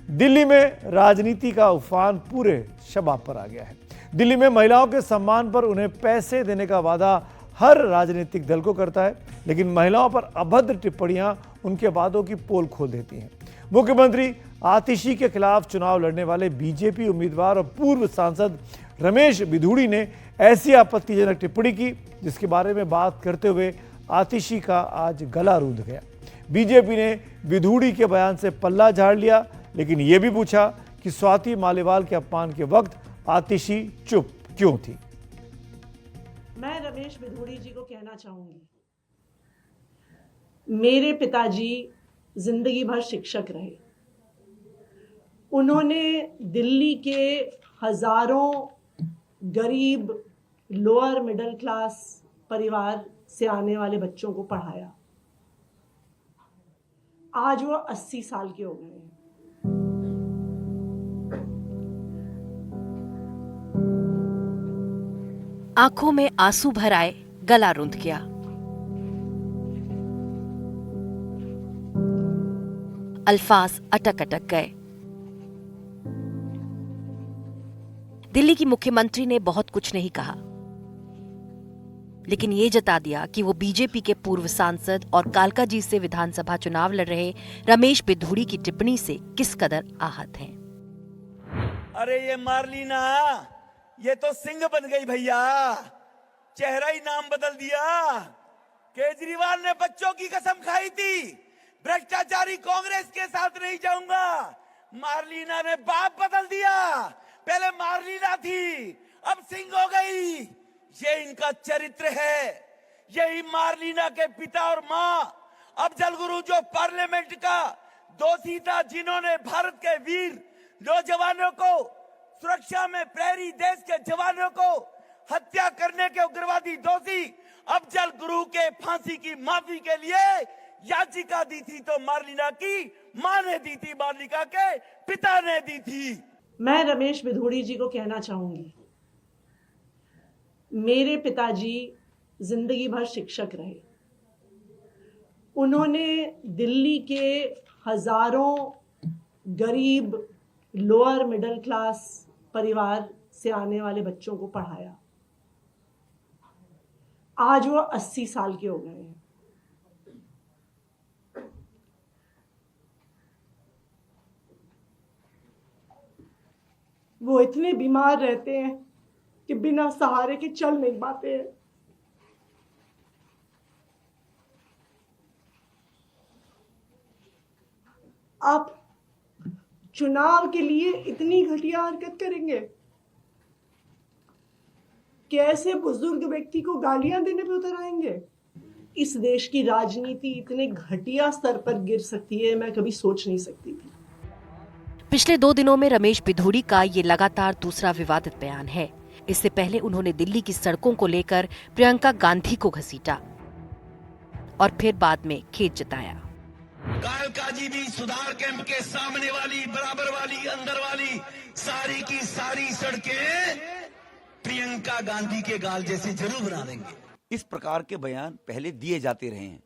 दिल्ली में राजनीति का उफान पूरे शबाब पर आ गया है। दिल्ली में महिलाओं के सम्मान पर उन्हें पैसे देने का वादा हर राजनीतिक दल को करता है, लेकिन महिलाओं पर अभद्र टिप्पणियां उनके वादों की पोल खोल देती हैं। मुख्यमंत्री आतिशी के खिलाफ चुनाव लड़ने वाले बीजेपी उम्मीदवार और पूर्व सांसद रमेश बिधूड़ी ने ऐसी आपत्तिजनक टिप्पणी की, जिसके बारे में बात करते हुए आतिशी का आज गला रूंध गया। बीजेपी ने बिधूड़ी के बयान से पल्ला झाड़ लिया, लेकिन यह भी पूछा कि स्वाति मालीवाल के अपमान के वक्त आतिशी चुप क्यों थी। मैं रमेश बिधूड़ी जी को कहना चाहूंगी, मेरे पिताजी जिंदगी भर शिक्षक रहे। उन्होंने दिल्ली के हजारों गरीब लोअर मिडिल क्लास परिवार से आने वाले बच्चों को पढ़ाया। आज वो 80 साल के हो गए हैं। आंखों में आंसू भर आए, गला रुंध गया। अल्फाज अटक अटक गए। दिल्ली की मुख्यमंत्री ने बहुत कुछ नहीं कहा, लेकिन ये जता दिया कि वो बीजेपी के पूर्व सांसद और कालकाजी से विधानसभा चुनाव लड़ रहे रमेश बिधूड़ी की टिप्पणी से किस कदर आहत हैं। अरे ये मार्लिना, ये तो सिंह बन गई भैया, चेहरा ही नाम बदल दिया। केजरीवाल ने बच्चों की कसम खाई थी, भ्रष्टाचारी कांग्रेस के साथ नहीं जाऊंगा। मार्लिना ने बाप बदल दिया, पहले मार्लिना थी, अब सिंह हो गई। ये इनका चरित्र है। यही मार्लिना के पिता और मां अफजल गुरु, जो पार्लियामेंट का दोषी था, जिन्होंने भारत के वीर नौजवानों को सुरक्षा में प्रहरी, देश के जवानों को हत्या करने के उग्रवादी दोषी अफजल गुरु के फांसी की माफी के लिए याचिका दी थी, तो मार्लिना की मां ने दी थी, मार्लिना के पिता ने दी थी। मैं रमेश बिधूड़ी जी को कहना चाहूंगी, मेरे पिताजी जिंदगी भर शिक्षक रहे। उन्होंने दिल्ली के हजारों गरीब लोअर मिडिल क्लास परिवार से आने वाले बच्चों को पढ़ाया। आज वो 80 साल के हो गए हैं। वो इतने बीमार रहते हैं कि बिना सहारे के चल नहीं पाते हैं। आप चुनाव के लिए इतनी घटिया हरकत करेंगे? कैसे बुजुर्ग व्यक्ति को गालियां देने पे उतर आएंगे? इस देश की राजनीति इतने घटिया स्तर पर गिर सकती है, मैं कभी सोच नहीं सकती थी। पिछले 2 दिनों में रमेश बिधूड़ी का ये लगातार दूसरा विवादित बयान है। इससे पहले उन्होंने दिल्ली की सड़कों को लेकर प्रियंका गांधी को घसीटा और फिर बाद में खेद जताया। कालकाजी भी सुधार कैंप के सामने वाली, बराबर वाली, अंदर वाली सारी की सारी सड़कें प्रियंका गांधी के गाल जैसे जरूर बना देंगे। इस प्रकार के बयान पहले दिए जाते रहे हैं,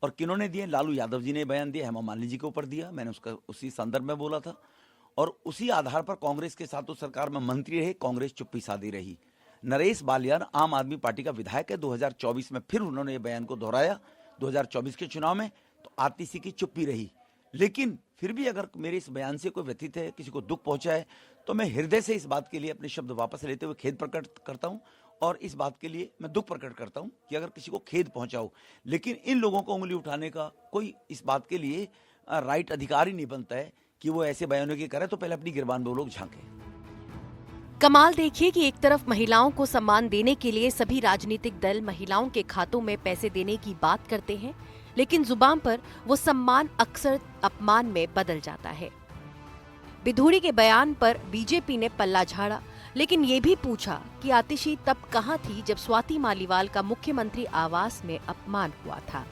और किन्होंने दिए? लालू यादव जी ने बयान दिया, हेमा मालिनी जी के ऊपर दिया, मैंने उसका उसी संदर्भ में बोला था, और उसी आधार पर कांग्रेस के साथ तो सरकार में मंत्री रहे, कांग्रेस चुप्पी साधी रही। नरेश बालियान आम आदमी पार्टी का विधायक है, 2024 में फिर उन्होंने ये बयान को दोहराया 2024 के चुनाव में, तो आतिशी की चुप्पी रही। लेकिन फिर भी अगर मेरे इस बयान से कोई व्यथित है, किसी को दुख पहुंचा है, तो मैं हृदय से इस बात के लिए अपने शब्द वापस लेते हुए खेद प्रकट करता हूं, और इस बात के लिए मैं दुख प्रकट करता हूं कि अगर किसी को खेद पहुंचा हो। लेकिन इन लोगों को उंगली उठाने का कोई इस बात के लिए राइट अधिकार ही नहीं बनता है कि वो ऐसे बयानों की करे, तो पहले अपनी गिरबान वो लोग झांके। कमाल देखिए कि एक तरफ महिलाओं को सम्मान देने के लिए सभी राजनीतिक दल महिलाओं के खातों में पैसे देने की बात करते हैं, लेकिन जुबान पर वो सम्मान अक्सर अपमान में बदल जाता है। बिधूड़ी के बयान पर बीजेपी ने पल्ला झाड़ा, लेकिन ये भी पूछा कि आतिशी तब कहां थी जब स्वाति मालीवाल का मुख्यमंत्री आवास में अपमान हुआ था।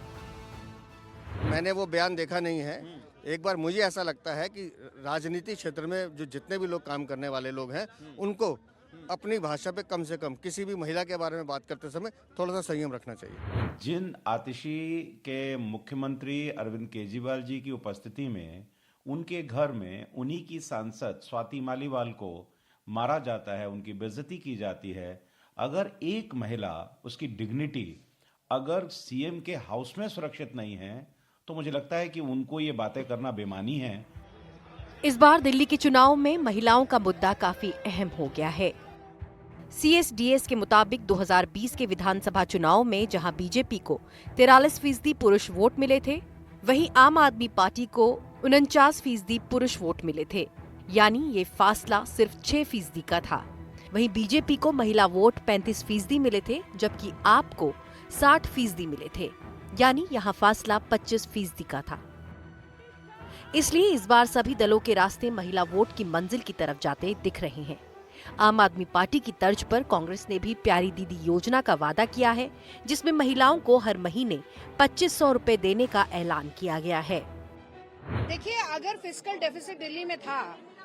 मैंने वो बयान देखा नहीं है। एक बार मुझे ऐसा लगता है कि राजनीति क्षेत्र में जो जितने भी लोग काम करने वाले लोग हैं, उनको अपनी भाषा पे कम से कम किसी भी महिला के बारे में बात करते समय थोड़ा सा संयम रखना चाहिए। जिन आतिशी के मुख्यमंत्री अरविंद केजरीवाल जी की उपस्थिति में उनके घर में उन्हीं की सांसद स्वाति मालीवाल को मारा जाता है, उनकी बेइज्जती की जाती है, अगर एक महिला, उसकी डिग्निटी अगर सीएम के हाउस में सुरक्षित नहीं है, तो मुझे लगता है कि उनको ये बातें करना बेमानी है। इस बार दिल्ली के चुनाव में महिलाओं का मुद्दा काफी अहम हो गया है। CSDS के मुताबिक 2020 के विधानसभा चुनाव में जहां बीजेपी को 43% पुरुष वोट मिले थे, वहीं आम आदमी पार्टी को 49% पुरुष वोट मिले थे, यानी ये फासला सिर्फ 6% का था। वहीं बीजेपी को महिला वोट 35% मिले थे, जबकि आप को 60% मिले थे, यानी यहाँ फासला 25% का था। इसलिए इस बार सभी दलों के रास्ते महिला वोट की मंजिल की तरफ जाते दिख रहे हैं। आम आदमी पार्टी की तर्ज पर कांग्रेस ने भी प्यारी दीदी योजना का वादा किया है, जिसमें महिलाओं को हर महीने 2500 रुपए देने का ऐलान किया गया है। देखिए, अगर फिस्कल डेफिसिट दिल्ली में था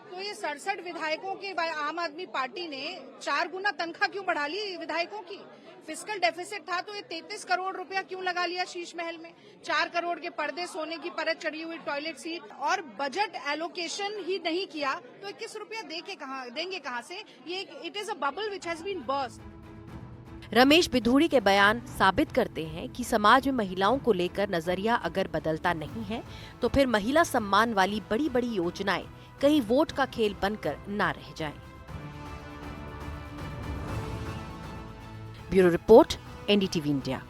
तो ये 67 विधायकों के आम आदमी पार्टी ने 4 गुना तनख्वाह क्यों बढ़ा ली विधायकों की? फिस्कल डेफिसिट था तो ये 33 करोड़ रुपया क्यों लगा लिया शीश महल में? 4 करोड़ के पर्दे, सोने की परत चढ़ी हुई टॉयलेट सीट और बजट एलोकेशन ही नहीं किया तो 21 रुपया देंगे कहाँ से? ये it is a bubble which has been burst. Ramesh Bidhuri के बयान साबित करते हैं कि समाज में महिलाओं को लेकर नजरिया अगर बदलता नहीं है तो फिर महिला सम्मान वाली बड़ी बड़ी योजनाएं कहीं वोट का खेल बनकर ना रह जाएं। Bureau report, NDTV India.